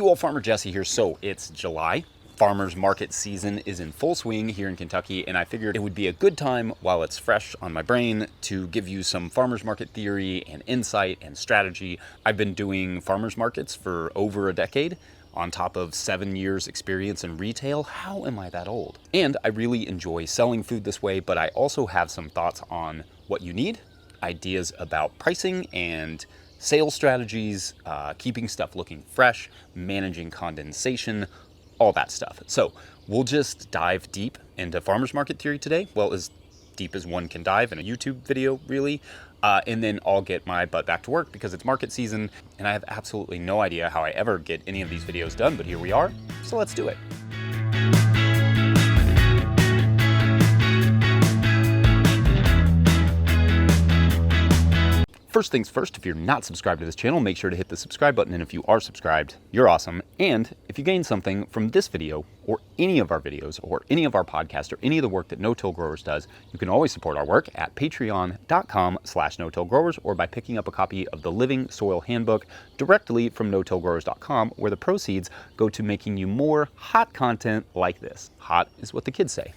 all, Farmer Jesse here. So it's July. Farmers market season is in full swing here in Kentucky, and I figured it would be a good time while it's fresh on my brain to give you some farmers market theory and insight and strategy. I've been doing farmers markets for over a decade, on top of 7 years experience in retail. How am I that old? And I really enjoy selling food this way, but I also have some thoughts on what you need, ideas about pricing and sales strategies, keeping stuff looking fresh, managing condensation, all that stuff. So we'll just dive deep into farmers market theory today. Well, as deep as one can dive in a YouTube video, really. And then I'll get my butt back to work because it's market season and I have absolutely no idea how I ever get any of these videos done, but here we are. So let's do it. First things first, if you're not subscribed to this channel, make sure to hit the subscribe button. And if you are subscribed, you're awesome. And if you gain something from this video or any of our videos or any of our podcasts or any of the work that No-Till Growers does, you can always support our work at patreon.com/no-till-growers or by picking up a copy of the Living Soil Handbook directly from no-tillgrowers.com, where the proceeds go to making you more hot content like this. Hot is what the kids say.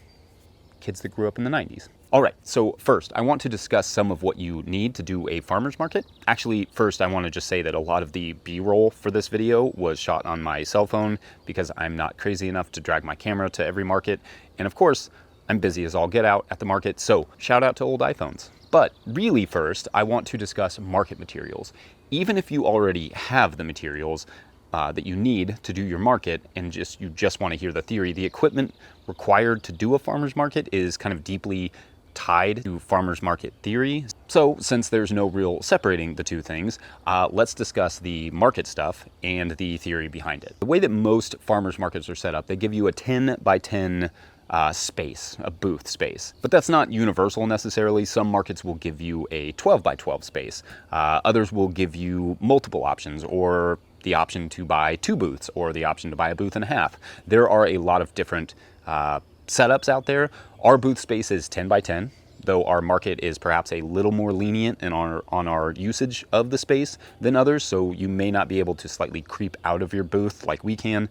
Kids that grew up in the 90s. All right, so first, I want to discuss some of what you need to do a farmer's market. Actually, first, I want to just say that a lot of the B-roll for this video was shot on my cell phone because I'm not crazy enough to drag my camera to every market. And of course, I'm busy as all get out at the market, so shout out to old iPhones. But really first, I want to discuss market materials. Even if you already have the materials that you need to do your market and you just want to hear the theory, the equipment required to do a farmer's market is kind of deeply tied to farmers market theory. So since there's no real separating the two things, let's discuss the market stuff and the theory behind it. The way that most farmers markets are set up, they give you a 10 by 10 space, a booth space. But that's not universal necessarily. Some markets will give you a 12 by 12 space. Others will give you multiple options, or the option to buy 2 booths, or the option to buy a booth and a half. There are a lot of different setups out there. Our booth space is 10 by 10, though our market is perhaps a little more lenient on our usage of the space than others, so you may not be able to slightly creep out of your booth like we can.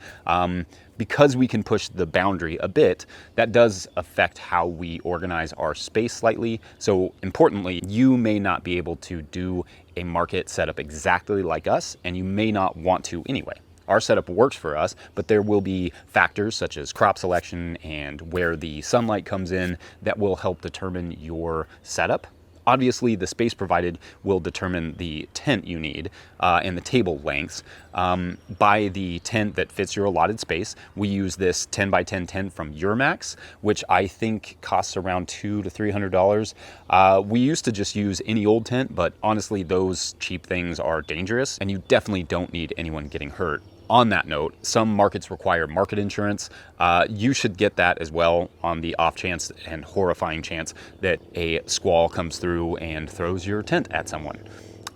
Because we can push the boundary a bit, that does affect how we organize our space slightly. So importantly, you may not be able to do a market setup exactly like us, and you may not want to anyway. Our setup works for us, but there will be factors such as crop selection and where the sunlight comes in that will help determine your setup. Obviously, the space provided will determine the tent you need and the table lengths. Buy the tent that fits your allotted space. We use this 10 by 10 tent from Urmax, which I think costs around $200 to $300. We used to just use any old tent, but honestly, those cheap things are dangerous, and you definitely don't need anyone getting hurt. On that note, some markets require market insurance. You should get that as well on the off chance and horrifying chance that a squall comes through and throws your tent at someone.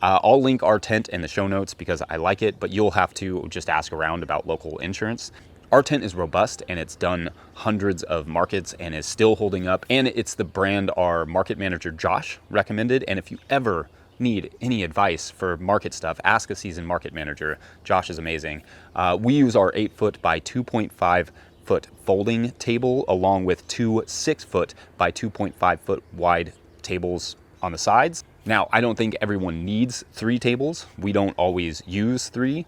I'll link our tent in the show notes because I like it, but you'll have to just ask around about local insurance. Our tent is robust and it's done hundreds of markets and is still holding up. And it's the brand our market manager, Josh, recommended. And if you ever need any advice for market stuff, ask a seasoned market manager. Josh is amazing. We use our 8-foot by 2.5 foot folding table along with 2 6-foot by 2.5 foot wide tables on the sides. Now, I don't think everyone needs 3 tables. We don't always use 3,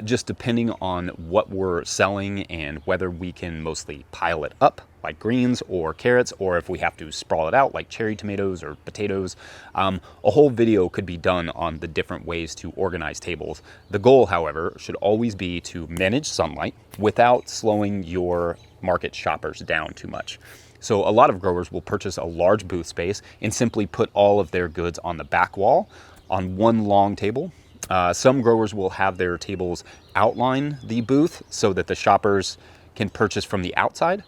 just depending on what we're selling and whether we can mostly pile it up like greens or carrots, or if we have to sprawl it out like cherry tomatoes or potatoes. A whole video could be done on the different ways to organize tables. The goal, however, should always be to manage sunlight without slowing your market shoppers down too much. So a lot of growers will purchase a large booth space and simply put all of their goods on the back wall on one long table. Some growers will have their tables outline the booth so that the shoppers can purchase from the outside.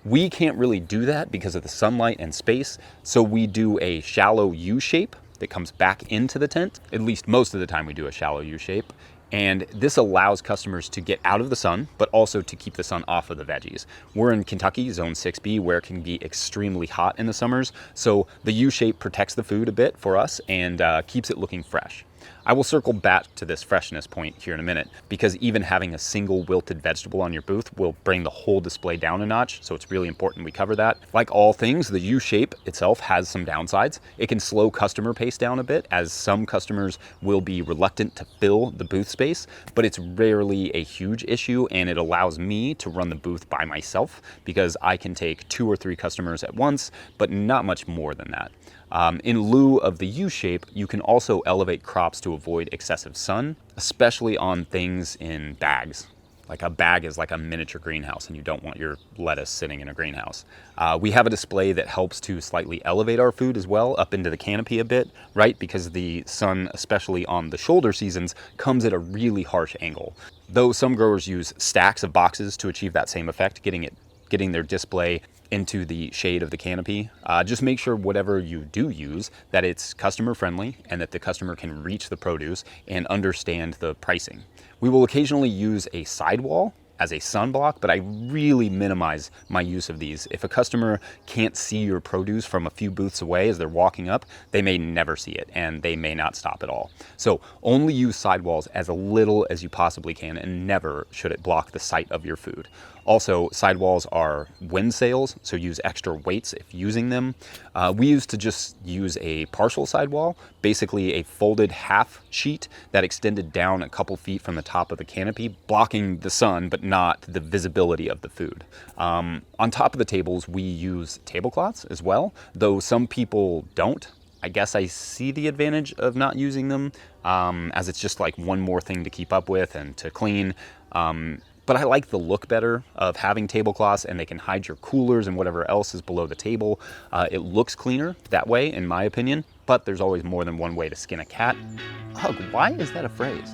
We can't really do that because of the sunlight and space, so we do a shallow U shape that comes back into the tent. At least most of the time we do a shallow U shape. And this allows customers to get out of the sun, but also to keep the sun off of the veggies. We're in Kentucky, zone 6B, where it can be extremely hot in the summers. So the U shape protects the food a bit for us and keeps it looking fresh. I will circle back to this freshness point here in a minute, because even having a single wilted vegetable on your booth will bring the whole display down a notch, so it's really important we cover that. Like all things, the U shape itself has some downsides. It can slow customer pace down a bit, as some customers will be reluctant to fill the booth space, but it's rarely a huge issue, and it allows me to run the booth by myself because I can take 2 or 3 customers at once, but not much more than that. In lieu of the U shape, you can also elevate crops to avoid excessive sun, especially on things in bags. Like a bag is like a miniature greenhouse, and you don't want your lettuce sitting in a greenhouse. We have a display that helps to slightly elevate our food as well, up into the canopy a bit, right? Because the sun, especially on the shoulder seasons, comes at a really harsh angle. Though some growers use stacks of boxes to achieve that same effect, getting their display into the shade of the canopy. Just make sure whatever you do use, that it's customer friendly and that the customer can reach the produce and understand the pricing. We will occasionally use a sidewall as a sunblock, but I really minimize my use of these. If a customer can't see your produce from a few booths away as they're walking up, they may never see it and they may not stop at all. So only use sidewalls as a little as you possibly can, and never should it block the sight of your food. Also, sidewalls are wind sails, so use extra weights if using them. We used to just use a partial sidewall, basically a folded half sheet that extended down a couple feet from the top of the canopy, blocking the sun but not the visibility of the food. On top of the tables, we use tablecloths as well, though some people don't. I guess I see the advantage of not using them, as it's just like one more thing to keep up with and to clean. But I like the look better of having tablecloths, and they can hide your coolers and whatever else is below the table. It looks cleaner that way, in my opinion, but there's always more than one way to skin a cat. Ugh, why is that a phrase?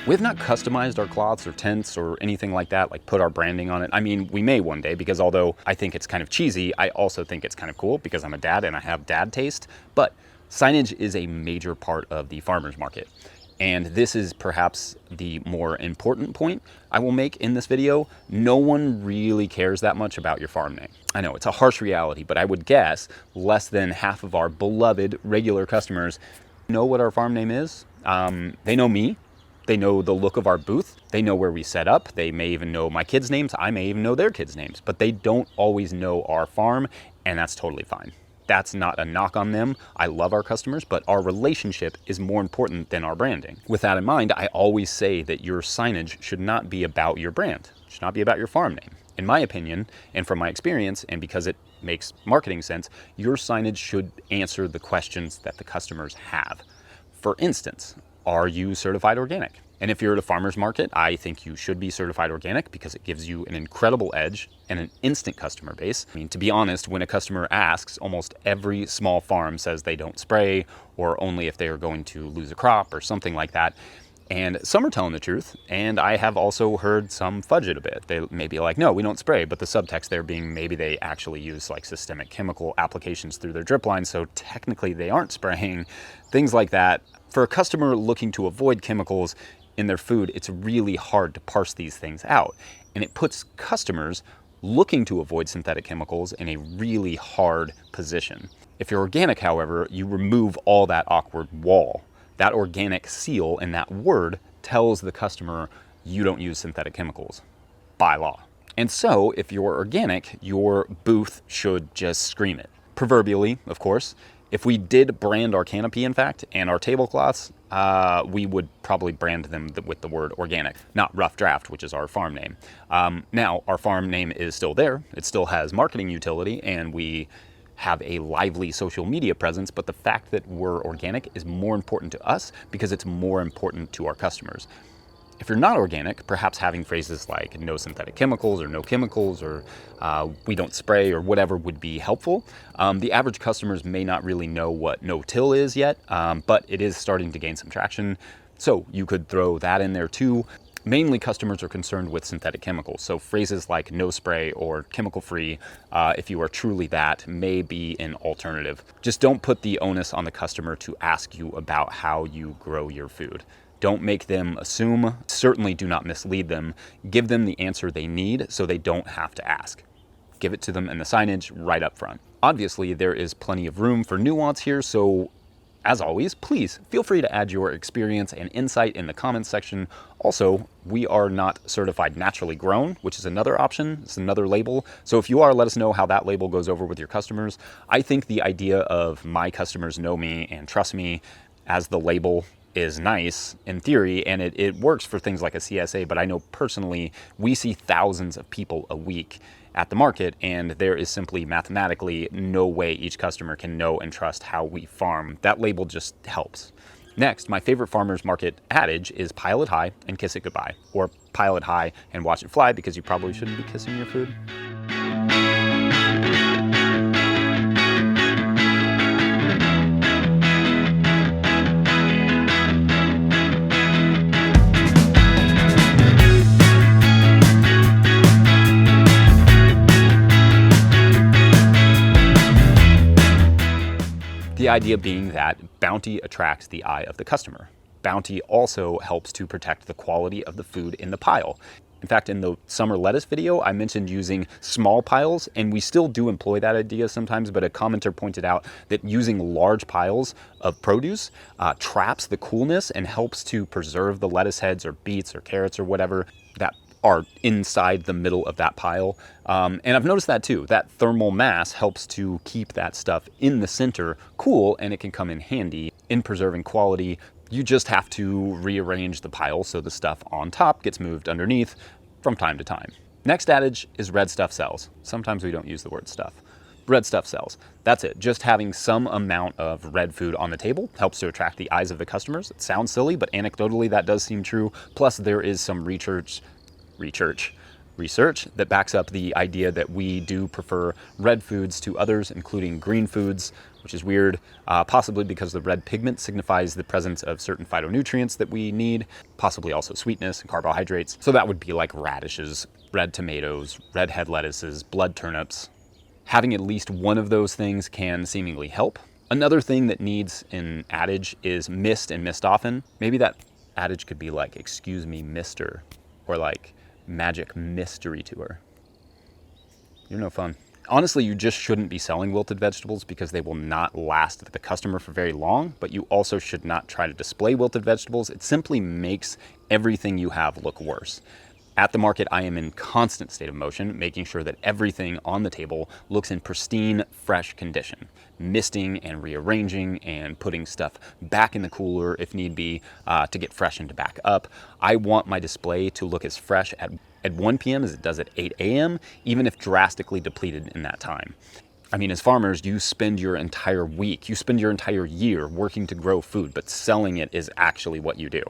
We have not customized our cloths or tents or anything like that, like put our branding on it. I mean, we may one day, because although I think it's kind of cheesy, I also think it's kind of cool because I'm a dad and I have dad taste. But signage is a major part of the farmer's market. And this is perhaps the more important point I will make in this video. No one really cares that much about your farm name. I know it's a harsh reality, but I would guess less than half of our beloved regular customers know what our farm name is. They know me. They know the look of our booth. They know where we set up. They may even know my kids' names. I may even know their kids' names, but they don't always know our farm, and that's totally fine. That's not a knock on them. I love our customers, but our relationship is more important than our branding. With that in mind, I always say that your signage should not be about your brand. It should not be about your farm name. In my opinion, and from my experience, and because it makes marketing sense, your signage should answer the questions that the customers have. For instance, are you certified organic? And if you're at a farmer's market, I think you should be certified organic because it gives you an incredible edge and an instant customer base. I mean, to be honest, when a customer asks, almost every small farm says they don't spray, or only if they are going to lose a crop or something like that. And some are telling the truth, and I have also heard some fudge it a bit. They may be like, no, we don't spray, but the subtext there being maybe they actually use like systemic chemical applications through their drip line, so technically they aren't spraying, things like that. For a customer looking to avoid chemicals in their food, it's really hard to parse these things out, and it puts customers looking to avoid synthetic chemicals in a really hard position. If you're organic, however, you remove all that awkward wall. That organic seal and that word tells the customer you don't use synthetic chemicals by law. And so if you're organic, your booth should just scream it. Proverbially, of course. If we did brand our canopy, in fact, and our tablecloths, we would probably brand them with the word organic, not Rough Draft, which is our farm name. Now, our farm name is still there. It still has marketing utility, and we have a lively social media presence, but the fact that we're organic is more important to us because it's more important to our customers. If you're not organic, perhaps having phrases like no synthetic chemicals or no chemicals or we don't spray or whatever would be helpful. The average customers may not really know what no-till is yet, but it is starting to gain some traction. So you could throw that in there too. Mainly customers are concerned with synthetic chemicals, so phrases like no spray or chemical free, if you are truly that, may be an alternative. Just don't put the onus on the customer to ask you about how you grow your food. Don't make them assume. Certainly do not mislead them. Give them the answer they need so they don't have to ask. give it to them in the signage right up front. Obviously, there is plenty of room for nuance here, so as always, please feel free to add your experience and insight in the comments section. Also, we are not certified naturally grown, which is another option. It's another label. So if you are, let us know how that label goes over with your customers. I think the idea of my customers know me and trust me as the label is nice in theory, and it works for things like a CSA, but I know personally we see thousands of people a week at the market, and there is simply mathematically no way each customer can know and trust how we farm. That label just helps. Next, my favorite farmer's market adage is pile it high and kiss it goodbye, or pile it high and watch it fly, because you probably shouldn't be kissing your food. The idea being that bounty attracts the eye of the customer. Bounty also helps to protect the quality of the food in the pile. In fact, in the summer lettuce video, I mentioned using small piles, and we still do employ that idea sometimes, but a commenter pointed out that using large piles of produce traps the coolness and helps to preserve the lettuce heads or beets or carrots or whatever that are inside the middle of that pile. And I've noticed that too. That thermal mass helps to keep that stuff in the center cool, and it can come in handy in preserving quality. You just have to rearrange the pile so the stuff on top gets moved underneath from time to time. Next adage is red stuff sells. Sometimes we don't use the word stuff. Red stuff sells. That's it. Just having some amount of red food on the table helps to attract the eyes of the customers. It sounds silly, but anecdotally that does seem true. Plus there is some research that backs up the idea that we do prefer red foods to others, including green foods, which is weird, possibly because the red pigment signifies the presence of certain phytonutrients that we need, possibly also sweetness and carbohydrates. So that would be like radishes, red tomatoes, red head lettuces, blood turnips. Having at least one of those things can seemingly help. Another thing that needs an adage is missed and missed often. Maybe that adage could be like, excuse me, mister, or like, magic mystery tour. You're no fun. Honestly, you just shouldn't be selling wilted vegetables because they will not last the customer for very long, but you also should not try to display wilted vegetables. It simply makes everything you have look worse. At the market, I am in constant state of motion, making sure that everything on the table looks in pristine, fresh condition. Misting and rearranging and putting stuff back in the cooler if need be to get fresh and to back up. I want my display to look as fresh at 1 p.m. as it does at 8 a.m., even if drastically depleted in that time. I mean, as farmers, you spend your entire week, you spend your entire year working to grow food, but selling it is actually what you do.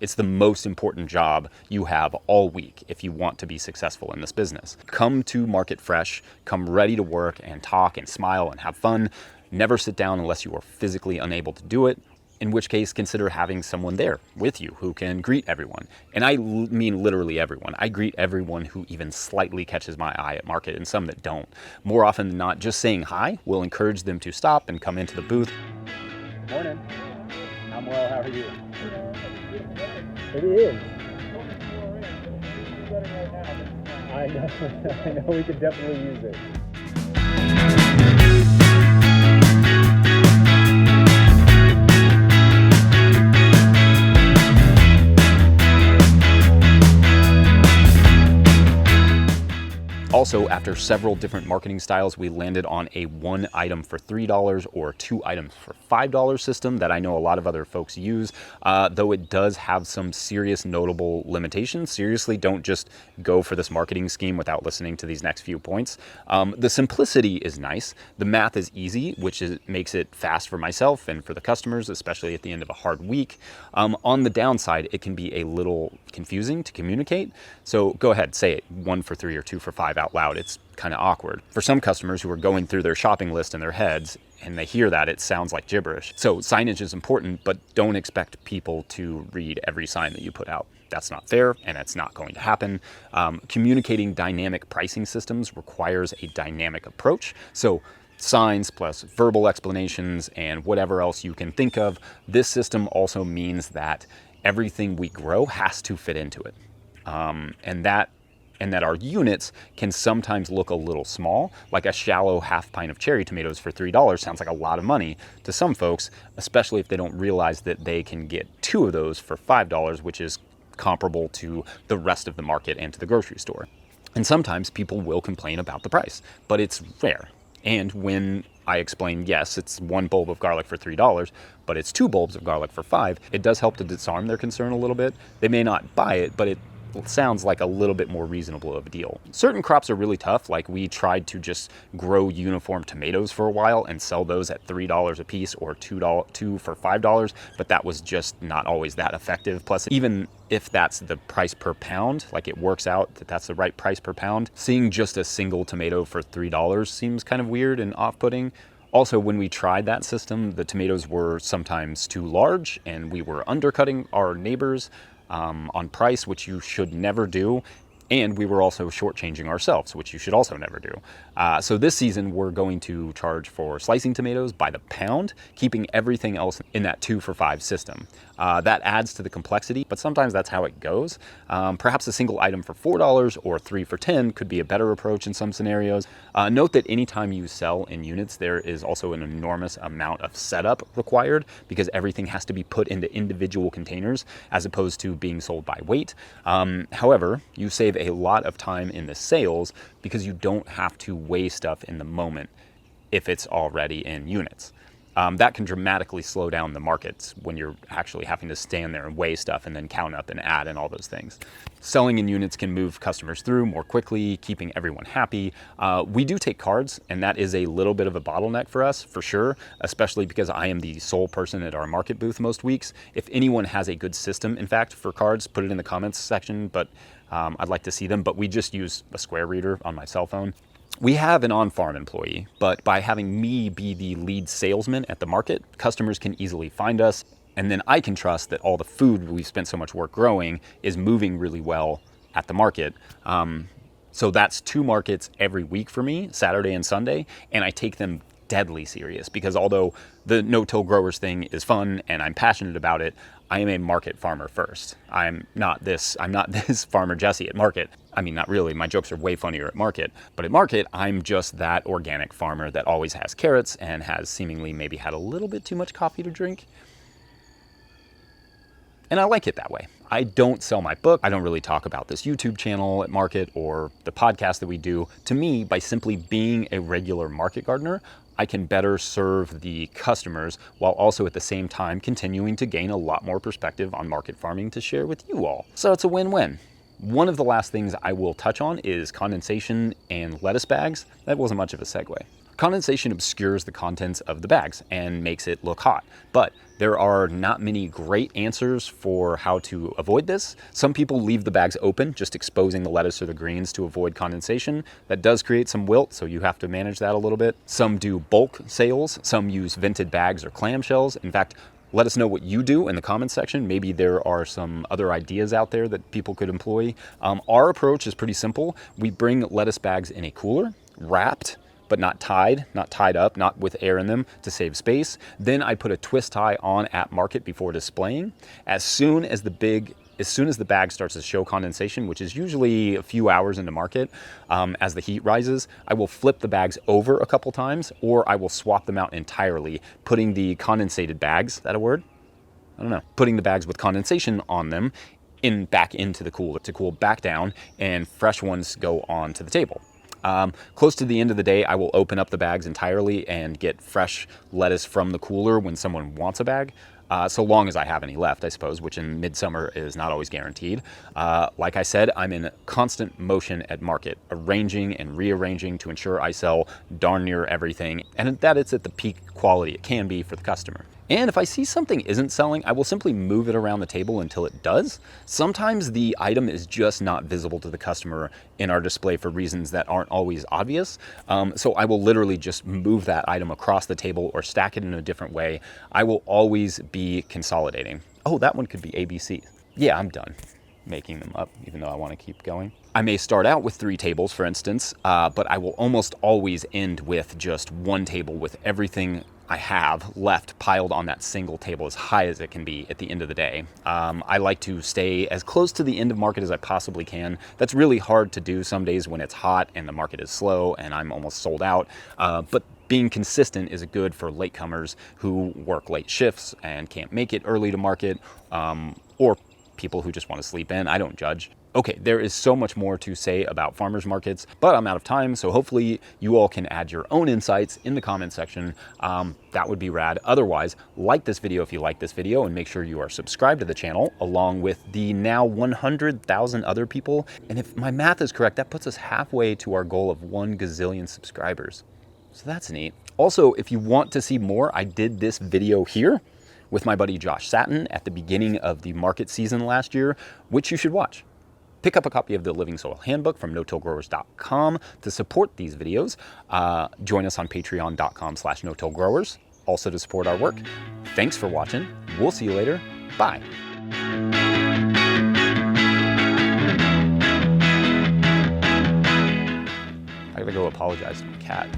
It's the most important job you have all week if you want to be successful in this business. Come to market fresh, come ready to work and talk and smile and have fun. Never sit down unless you are physically unable to do it, in which case consider having someone there with you who can greet everyone. And I mean literally everyone. I greet everyone who even slightly catches my eye at market, and some that don't. More often than not, just saying hi will encourage them to stop and come into the booth. Morning. I'm well, how are you? It is. I know we could definitely use it. Also, after several different marketing styles, we landed on a 1 item for $3 or 2 items for $5 system that I know a lot of other folks use, though it does have some serious notable limitations. Seriously, don't just go for this marketing scheme without listening to these next few points. The simplicity is nice. The math is easy, which makes it fast for myself and for the customers, especially at the end of a hard week. On the downside, it can be a little confusing to communicate. So go ahead, say it, 1 for 3 or 2 for 5 out loud. It's kind of awkward. For some customers who are going through their shopping list in their heads and they hear that, it sounds like gibberish. So signage is important, but don't expect people to read every sign that you put out. That's not fair, and it's not going to happen. Communicating dynamic pricing systems requires a dynamic approach. So signs plus verbal explanations and whatever else you can think of. This system also means that everything we grow has to fit into it. And that and that our units can sometimes look a little small. Like a shallow half pint of cherry tomatoes for $3 sounds like a lot of money to some folks, especially if they don't realize that they can get 2 of those for $5, which is comparable to the rest of the market and to the grocery store. And sometimes people will complain about the price, but it's rare. And when I explain, yes, it's 1 bulb of garlic for $3, but it's 2 bulbs of garlic for $5, it does help to disarm their concern a little bit. They may not buy it, but it sounds like a little bit more reasonable of a deal. Certain crops are really tough, like we tried to just grow uniform tomatoes for a while and sell those at $3 a piece or two for $5, but that was just not always that effective. Plus, even if that's the price per pound, like it works out that that's the right price per pound, seeing just a single tomato for $3 seems kind of weird and off-putting. Also, when we tried that system, the tomatoes were sometimes too large and we were undercutting our neighbors on price, which you should never do. And we were also shortchanging ourselves, which you should also never do. So this season, we're going to charge for slicing tomatoes by the pound, keeping everything else in that 2 for $5 system. That adds to the complexity, but sometimes that's how it goes. Perhaps a single item for $4 or 3 for $10 could be a better approach in some scenarios. Note that anytime you sell in units, there is also an enormous amount of setup required because everything has to be put into individual containers as opposed to being sold by weight. However, you save a lot of time in the sales because you don't have to weigh stuff in the moment if it's already in units. That can dramatically slow down the markets when you're actually having to stand there and weigh stuff and then count up and add and all those things. Selling in units can move customers through more quickly, keeping everyone happy. We do take cards, and that is a little bit of a bottleneck for us, for sure, especially because I am the sole person at our market booth most weeks. If anyone has a good system, in fact, for cards, put it in the comments section, but I'd like to see them. But we just use a square reader on my cell phone. We have an on-farm employee, but by having me be the lead salesman at the market, customers can easily find us, and then I can trust that all the food we've spent so much work growing is moving really well at the market. So that's 2 markets every week for me, Saturday and Sunday, and I take them deadly serious because although the no-till growers thing is fun and I'm passionate about it, I am a market farmer first. I'm not this farmer Jesse at market. I mean, not really. My jokes are way funnier at market. But at market, I'm just that organic farmer that always has carrots and has seemingly maybe had a little bit too much coffee to drink. And I like it that way. I don't sell my book. I don't really talk about this YouTube channel at market or the podcast that we do. To me, by simply being a regular market gardener, I can better serve the customers while also at the same time continuing to gain a lot more perspective on market farming to share with you all. So it's a win-win. One of the last things I will touch on is condensation and lettuce bags. That wasn't much of a segue. Condensation obscures the contents of the bags and makes it look hot, but there are not many great answers for how to avoid this. Some people leave the bags open, just exposing the lettuce or the greens to avoid condensation. That does create some wilt, so you have to manage that a little bit. Some do bulk sales. Some use vented bags or clamshells. In fact, let us know what you do in the comments section. Maybe there are some other ideas out there that people could employ. Our approach is pretty simple. We bring lettuce bags in a cooler, wrapped, but not tied up, not with air in them to save space. Then I put a twist tie on at market before displaying. As soon as the bag starts to show condensation, which is usually a few hours into market, as the heat rises, I will flip the bags over a couple times, or I will swap them out entirely, putting the condensated bags, is that a word? I don't know. Putting the bags with condensation on them back into the cooler to cool back down, and fresh ones go on to the table. Close to the end of the day, I will open up the bags entirely and get fresh lettuce from the cooler when someone wants a bag. So long as I have any left, I suppose, which in midsummer is not always guaranteed. Like I said, I'm in constant motion at market, arranging and rearranging to ensure I sell darn near everything and that it's at the peak quality it can be for the customer. And if I see something isn't selling, I will simply move it around the table until it does. Sometimes the item is just not visible to the customer in our display for reasons that aren't always obvious. So I will literally just move that item across the table or stack it in a different way. I will always be consolidating. Oh, that one could be ABC. Yeah, I'm done making them up, even though I want to keep going. I may start out with 3 tables, for instance, but I will almost always end with just 1 table with everything I have left piled on that single table as high as it can be at the end of the day. I like to stay as close to the end of market as I possibly can. That's really hard to do some days when it's hot and the market is slow and I'm almost sold out. But being consistent is good for latecomers who work late shifts and can't make it early to market, or people who just want to sleep in. I don't judge. Okay, there is so much more to say about farmers markets, but I'm out of time, so hopefully you all can add your own insights in the comment section. That would be rad. Otherwise, like this video if you like this video, and make sure you are subscribed to the channel, along with the now 100,000 other people. And if my math is correct, that puts us halfway to our goal of 1 gazillion subscribers. So that's neat. Also, if you want to see more, I did this video here with my buddy Josh Satin at the beginning of the market season last year, which you should watch. Pick up a copy of the Living Soil Handbook from no-tillgrowers.com to support these videos. Join us on patreon.com/no-tillgrowers, also to support our work. Thanks for watching. We'll see you later. Bye. I gotta go apologize to my cat.